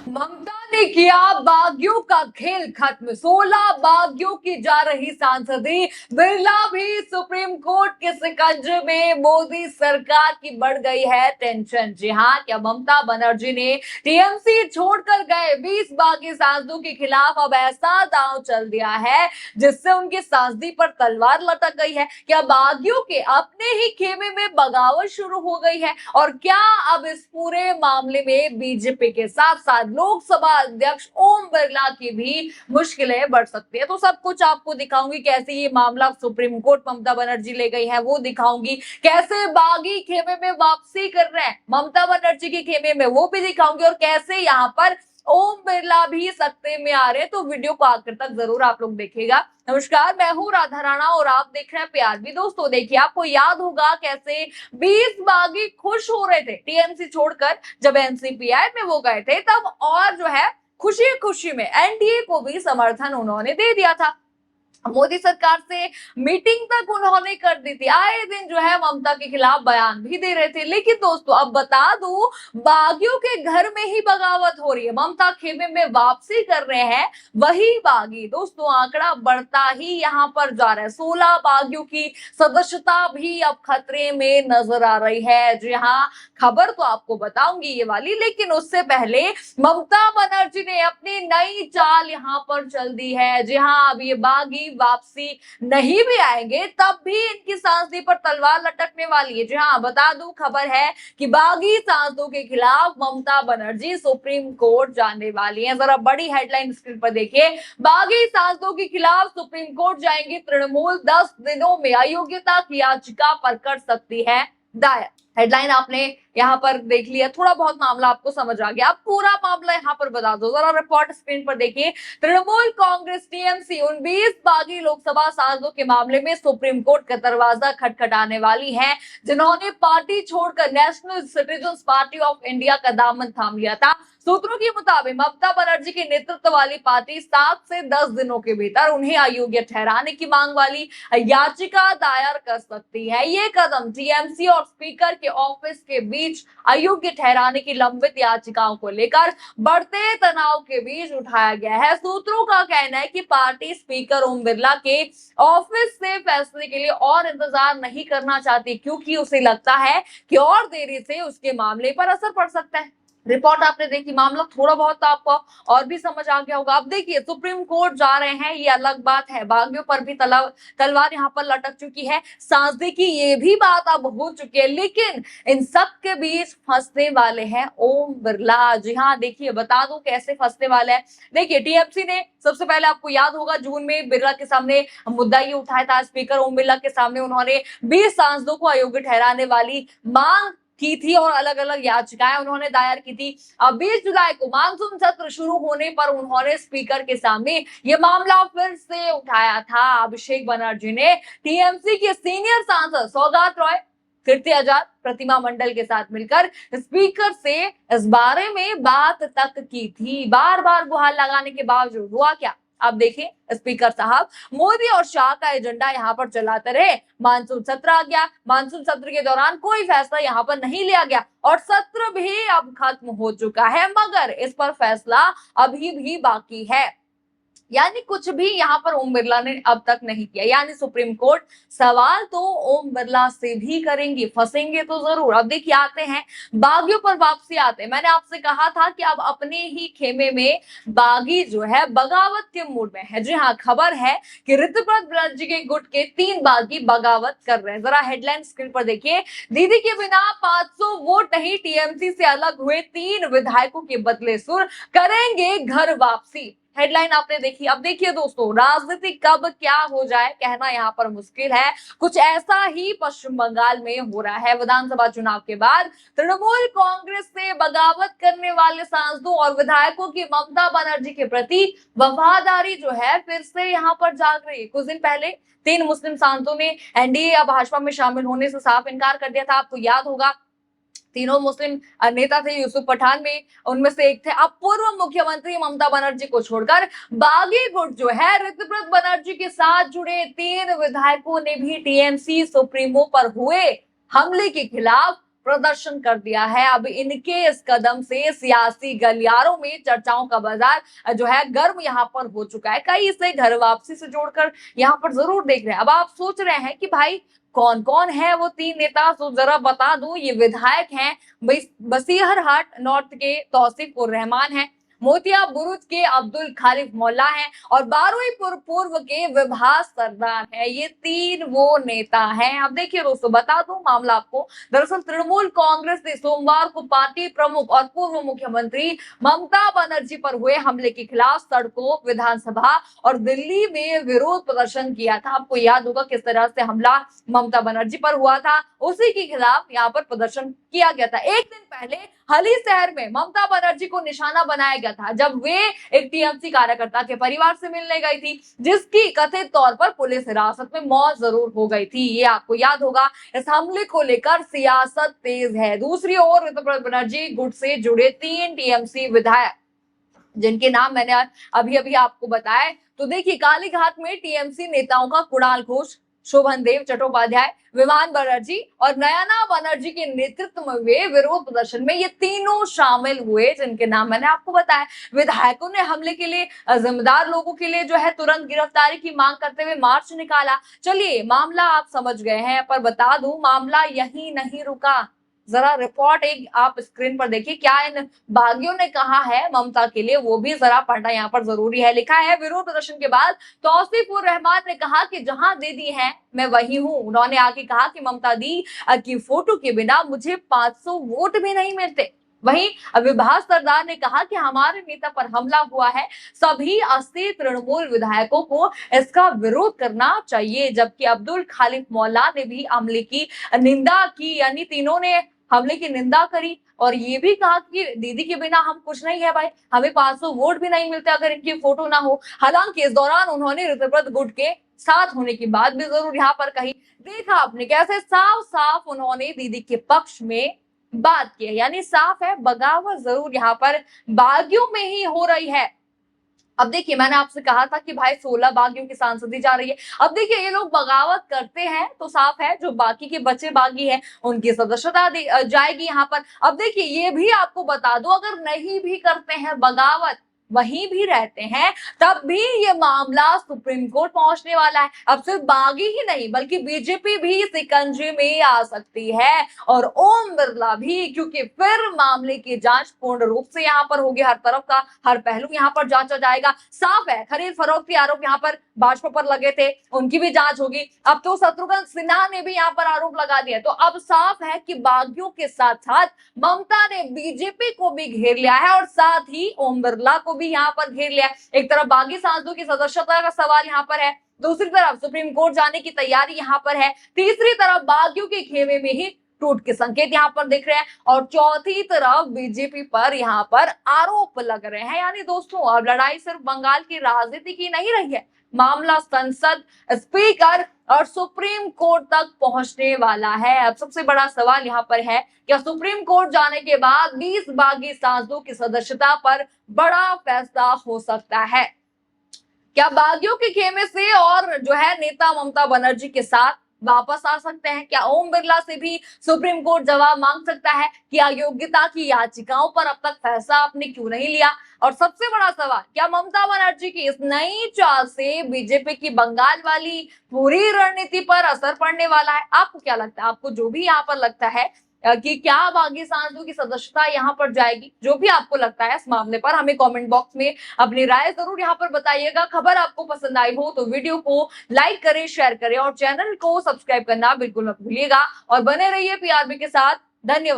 ममता ने किया बागियों का खेल खत्म। 16 बागियों की जा रही सांसदी। बिरला भी सुप्रीम कोर्ट के शिकंजे में। मोदी सरकार की बढ़ गई है टेंशन। जी हाँ, क्या ममता बनर्जी ने टीएमसी छोड़कर गए 20 बागी सांसदों के खिलाफ अब ऐसा दांव चल दिया है जिससे उनकी सांसदी पर तलवार लटक गई है? क्या बागियों के अपने ही खेमे में बगावत शुरू हो गई है? और क्या अब इस पूरे मामले में बीजेपी के साथ साथ लोकसभा अध्यक्ष ओम बिरला की भी मुश्किलें बढ़ सकती है? तो सब कुछ आपको दिखाऊंगी। कैसे ये मामला सुप्रीम कोर्ट ममता बनर्जी ले गई है वो दिखाऊंगी। कैसे बागी खेमे में वापसी कर रहे हैं ममता बनर्जी के खेमे में वो भी दिखाऊंगी। और कैसे यहाँ पर ओम बिरला भी सत्ते में आ रहे हैं। तो वीडियो को आखिर तक जरूर आप लोग देखिएगा। नमस्कार, मैं हूं राधा राणा और आप देख रहे हैं प्यार भी। दोस्तों देखिए, आपको याद होगा कैसे 20 बागी खुश हो रहे थे टीएमसी छोड़कर जब एनसीपीआई में वो गए थे तब, और जो है खुशी खुशी में एनडीए को भी समर्थन उन्होंने दे दिया था। मोदी सरकार से मीटिंग तक उन्होंने कर दी थी। आए दिन जो है ममता के खिलाफ बयान भी दे रहे थे। लेकिन दोस्तों अब बता दूं, बागियों के घर में ही बगावत हो रही है। ममता खेमे में वापसी कर रहे हैं वही बागी। दोस्तों आंकड़ा बढ़ता ही यहाँ पर जा रहा है। 16 बागियों की सदस्यता भी अब खतरे में नजर आ रही है। जी हाँ, खबर तो आपको बताऊंगी ये वाली, लेकिन उससे पहले ममता बनर्जी ने अपनी नई चाल यहाँ पर चल दी है। जी हाँ, अब ये बागी वापसी नहीं भी आएंगे तब भी इनकी सांसदी पर तलवार लटकने वाली है। जी हाँ, बता दूं, खबर है कि बागी सांसदों के खिलाफ ममता बनर्जी सुप्रीम कोर्ट जाने वाली हैं। जरा बड़ी हेडलाइन स्क्रीन पर देखिए। बागी सांसदों के खिलाफ सुप्रीम कोर्ट जाएंगी तृणमूल। 10 दिनों में अयोग्यता की याचिका पर कर सकती है दायर। हेडलाइन आपने यहाँ पर देख लिया, थोड़ा बहुत मामला आपको समझ आ गया। अब पूरा मामला यहाँ पर बता दो, जरा रिपोर्ट स्क्रीन पर देखिए। तृणमूल कांग्रेस टीएमसी 19 बागी लोकसभा सांसदों के मामले में सुप्रीम कोर्ट का दरवाजा खटखटाने वाली है, जिन्होंने पार्टी छोड़कर national citizens party of India का दामन थाम लिया था। सूत्रों के मुताबिक ममता बनर्जी के नेतृत्व वाली पार्टी 7 से 10 दिनों के भीतर उन्हें अयोग्य ठहराने की मांग वाली याचिका दायर कर सकती है। ये कदम टीएमसी और स्पीकर के ऑफिस के बीच अयोग्य ठहराने की लंबित याचिकाओं को लेकर बढ़ते तनाव के बीच उठाया गया है। सूत्रों का कहना है कि पार्टी स्पीकर ओम बिरला के ऑफिस से फैसले के लिए और इंतजार नहीं करना चाहती, क्योंकि उसे लगता है कि और देरी से उसके मामले पर असर पड़ सकता है। रिपोर्ट आपने देखी, मामला थोड़ा बहुत आपको और भी समझ आ गया होगा। अब देखिए, सुप्रीम कोर्ट जा रहे हैं ये अलग बात है, बागियों पर भी तलवार यहाँ पर लटक चुकी है, सांसदी की ये भी बात अब हो चुकी है, लेकिन इन सब के बीच फंसने वाले हैं ओम बिरला। जी हाँ, देखिए बता दूं कैसे फंसने वाले हैं। देखिए, टीएमसी ने सबसे पहले, आपको याद होगा, जून में बिरला के सामने मुद्दा ये उठाया था। स्पीकर ओम बिरला के सामने उन्होंने 20 सांसदों को अयोग्य ठहराने वाली मांग की थी और अलग अलग याचिकाएं उन्होंने दायर की थी। अब 20 जुलाई को मानसून सत्र शुरू होने पर उन्होंने स्पीकर के सामने ये मामला फिर से उठाया था। अभिषेक बनर्जी ने टीएमसी के सीनियर सांसद सौगात रॉय, कीर्ति आजाद, प्रतिमा मंडल के साथ मिलकर स्पीकर से इस बारे में बात तक की थी। बार बार गुहार लगाने के बावजूद हुआ क्या? अब देखिए, स्पीकर साहब मोदी और शाह का एजेंडा यहाँ पर चलाते रहे। मानसून सत्र आ गया, मानसून सत्र के दौरान कोई फैसला यहाँ पर नहीं लिया गया और सत्र भी अब खत्म हो चुका है, मगर इस पर फैसला अभी भी बाकी है। यानी कुछ भी यहाँ पर ओम बिरला ने अब तक नहीं किया। यानी सुप्रीम कोर्ट सवाल तो ओम बिरला से भी करेंगे, फंसेंगे तो जरूर। अब देखिए, आते हैं बागियों पर वापसी आते हैं। मैंने आपसे कहा था कि अब अपने ही खेमे में बागी जो है बगावत के मूड में है। जी हाँ, खबर है कि ऋतुव्रत बनर्जी के गुट के 3 बागी बगावत कर रहे हैं। जरा हेडलाइन स्क्रीन पर देखिए। दीदी के बिना 500 वोट नहीं, टीएमसी से अलग हुए 3 विधायकों के बदले सुर, करेंगे घर वापसी। हेडलाइन आपने देखी। अब देखिए दोस्तों, राजनीति कब क्या हो जाए कहना यहाँ पर मुश्किल है। कुछ ऐसा ही पश्चिम बंगाल में हो रहा है। विधानसभा चुनाव के बाद तृणमूल कांग्रेस से बगावत करने वाले सांसदों और विधायकों की ममता बनर्जी के प्रति वफादारी जो है फिर से यहाँ पर जाग रही है। कुछ दिन पहले 3 मुस्लिम सांसदों ने एनडीए या भाजपा में शामिल होने से साफ इनकार कर दिया था। आपको याद होगा, तीनों मुस्लिम नेता थे। यूसुफ पठान में उनमें से एक थे। अब पूर्व मुख्यमंत्री ममता बनर्जी को छोड़कर बागी गुट जो है ऋतुव्रत बनर्जी के साथ जुड़े 3 विधायकों ने भी टीएमसी सुप्रीमो पर हुए हमले के खिलाफ प्रदर्शन कर दिया है। अब इनके इस कदम से सियासी गलियारों में चर्चाओं का बाजार जो है गर्म यहाँ पर हो चुका है। कई इसे घर वापसी से जोड़कर यहाँ पर जरूर देख रहे हैं। अब आप सोच रहे हैं कि भाई कौन कौन है वो 3 नेता, तो जरा बता दूं, ये विधायक हैं बसीहरहाट नॉर्थ के तौसीफ उर रहमान है, मोतिया बुरुज के अब्दुल खालिक मौला हैं और बारुईपुर पूर्व के विभास सरदार है। ये 3 वो नेता हैं। अब देखिए दोस्तों, बता दूं मामला आपको, दरअसल तृणमूल कांग्रेस ने सोमवार को पार्टी प्रमुख और पूर्व मुख्यमंत्री ममता बनर्जी पर हुए हमले के खिलाफ सड़कों, विधानसभा और दिल्ली में विरोध प्रदर्शन किया था। आपको याद होगा किस तरह से हमला ममता बनर्जी पर हुआ था, उसी के खिलाफ यहाँ पर प्रदर्शन किया गया था। एक दिन पहले हली शहर में ममता बनर्जी को निशाना बनाया गया था जब वे एक टीएमसी कार्यकर्ता के परिवार से मिलने गई थी, जिसकी कथित तौर पर पुलिस हिरासत में मौत जरूर हो गई थी। ये आपको याद होगा। इस हमले को लेकर सियासत तेज है। दूसरी ओर ऋतुपर्णा बनर्जी गुट से जुड़े 3 टीएमसी विधायक, जिनके नाम मैंने अभी अभी आपको बताया, तो देखिए कालीघाट में टीएमसी नेताओं का कुणाल घोष, शोभन देव चट्टोपाध्याय, विमान बनर्जी और नयना बनर्जी के नेतृत्व में हुए विरोध प्रदर्शन में ये तीनों शामिल हुए, जिनके नाम मैंने आपको बताया। विधायकों ने हमले के लिए जिम्मेदार लोगों के लिए जो है तुरंत गिरफ्तारी की मांग करते हुए मार्च निकाला। चलिए मामला आप समझ गए हैं, पर बता दूं मामला यही नहीं रुका। जरा रिपोर्ट एक आप स्क्रीन पर देखिए, क्या इन बागियों ने कहा है ममता के लिए, वो भी जरा पढ़ना यहाँ पर जरूरी है। लिखा है, विरोध प्रदर्शन के बाद तौसीफ उर रहमान ने कहा कि जहां दीदी है मैं वही हूँ। उन्होंने आगे कहा कि ममता दी की फोटो के बिना मुझे 500 वोट भी नहीं मिलते। वहीं विभास सरदार ने कहा कि हमारे नेता पर हमला हुआ है, सभी 80 तृणमूल विधायकों को इसका विरोध करना चाहिए। जबकि अब्दुल खालिक मौला ने भी हमले की निंदा की, यानी तीनों ने हमले की निंदा करी और ये भी कहा कि दीदी के बिना हम कुछ नहीं है भाई, हमें 500 वोट भी नहीं मिलते अगर इनकी फोटो ना हो। हालांकि इस दौरान उन्होंने ऋतुव्रत गुट के साथ होने की बात भी जरूर यहाँ पर कही। देखा आपने कैसे साफ साफ उन्होंने दीदी के पक्ष में बात की है, यानी साफ है बगावत जरूर यहाँ पर बागियों में ही हो रही है। अब देखिए मैंने आपसे कहा था कि भाई 16 बागियों की सांसदी जा रही है। अब देखिए ये लोग बगावत करते हैं तो साफ है जो बाकी के बच्चे बागी हैं उनकी सदस्यता जाएगी यहाँ पर। अब देखिए ये भी आपको बता दो, अगर नहीं भी करते हैं बगावत, वहीं भी रहते हैं, तब भी ये मामला सुप्रीम कोर्ट पहुंचने वाला है। अब सिर्फ बागी ही नहीं बल्कि बीजेपी भी शिकंजे में आ सकती है और ओम बिरला भी, क्योंकि फिर मामले की जांच पूर्ण रूप से यहाँ पर होगी। हर तरफ का हर पहलू यहाँ पर जांचा जाएगा। साफ है खरीद फरोख्त के आरोप यहाँ पर भाजपा पर लगे थे, उनकी भी जांच होगी। अब तो शत्रुघ्न सिन्हा ने भी यहाँ पर आरोप लगा दिया, तो अब साफ है कि बागियों के साथ साथ ममता ने बीजेपी को भी घेर लिया है और साथ ही ओम बिरला को भी यहाँ पर घेर लिया। एक तरफ बागी सांसदों की सदस्यता का सवाल यहाँ पर है, दूसरी तरफ सुप्रीम कोर्ट जाने की तैयारी यहाँ पर है, तीसरी तरफ बागियों के खेमे में ही टूट के संकेत यहाँ पर दिख रहे हैं और चौथी तरफ बीजेपी पर यहाँ पर आरोप लग रहे हैं। यानी दोस्तों अब लड़ाई सिर्फ बंगाल की राजनीति की नहीं रही है, मामला संसद, स्पीकर और सुप्रीम कोर्ट तक पहुंचने वाला है। अब सबसे बड़ा सवाल यहाँ पर है, क्या सुप्रीम कोर्ट जाने के बाद 20 बागी सांसदों की सदस्यता पर बड़ा फैसला हो सकता है? क्या बागियों के खेमे से और जो है नेता ममता बनर्जी के साथ वापस आ सकते हैं? क्या ओम बिरला से भी सुप्रीम कोर्ट जवाब मांग सकता है कि अयोग्यता की याचिकाओं पर अब तक फैसला आपने क्यों नहीं लिया? और सबसे बड़ा सवाल, क्या ममता बनर्जी की इस नई चाल से बीजेपी की बंगाल वाली पूरी रणनीति पर असर पड़ने वाला है? आपको क्या लगता है? आपको जो भी यहाँ पर लगता है कि क्या बागी सांसदों की सदस्यता यहाँ पर जाएगी, जो भी आपको लगता है इस मामले पर हमें कमेंट बॉक्स में अपनी राय जरूर यहाँ पर बताइएगा। खबर आपको पसंद आई हो तो वीडियो को लाइक करें, शेयर करें और चैनल को सब्सक्राइब करना बिल्कुल मत भूलिएगा और बने रहिए पीआरबी के साथ। धन्यवाद।